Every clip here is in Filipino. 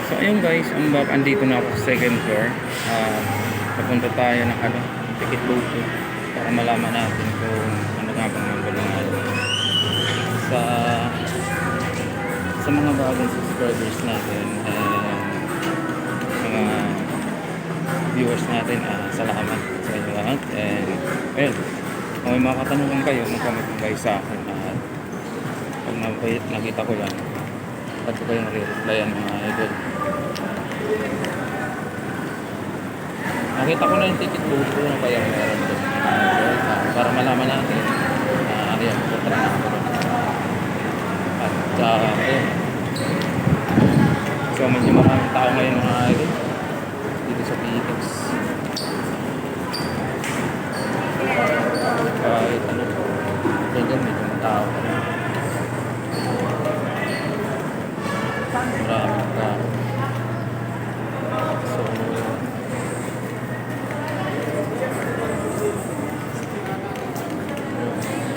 So ayun guys, andito na ako sa second floor. Papunta tayo ng ticket booth para malaman natin kung ano nga bang number ng sa mga bagong subscribers natin mga viewers natin. Salamat sa inyo lahat. And ayun, kung may mga katanungan kayo, mag-comment kayo sa akin. Pag nakita ko yan, at ko kayong re-replyan mga idol. Nakita ko na yung ticket booth ko na kaya meron doon. Para malaman natin ano yan, pupunta na ako doon. At ayun, so medyo maraming tao ngayon mga idol dito sa PX. Kahit ano, ganyan medyo matao. Maraming tao. So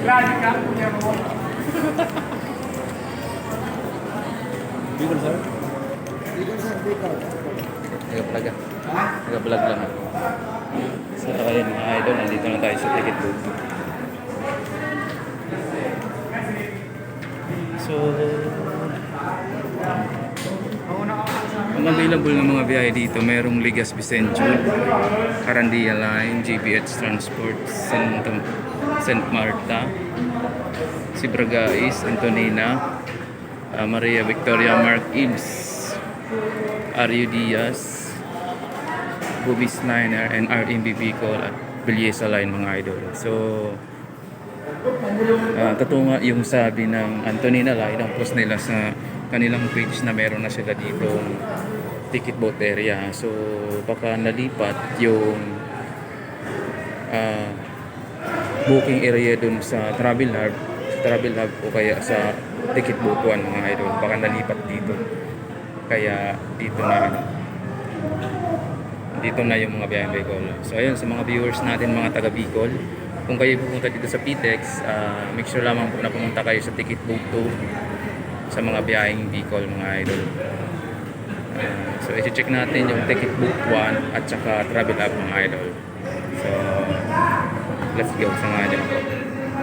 Grabe ka, kuya mo. Bigol sir? Bigol sir, bigol. Nag-vlog Nag-vlog lang ako. So ayun mga idol, nandito na tayo sa ticket booth. So ang available ng mga biyahe dito, merong Ligas Vicencio, Carandia Line, GBH Transport, St. Marta, Sibragais, Antonina, Maria Victoria Mark Ibs, Ario Diaz, Bubis Liner, and RMB Bicol at Belleza Line mga idol. So totoo nga yung sabi ng Antonina Line, ang post nila sa kanilang page na meron na sila dito ticket booth area. So baka nalipat yung booking area dun sa Travel Hub o kaya sa ticket booth 1 mga idol. Baka nalipat dito. Kaya dito na yung mga biyaheng Bicol. So ayun, sa mga viewers natin mga taga Bicol, kung kayo pupunta dito sa PTEX, make sure lamang po na pumunta kayo sa ticket booth 2 sa mga biyaheng Bicol mga idol. So i-check natin yung ticket booth 1 at saka Travel Hub mga idol. So let's go, samahan niyo ako.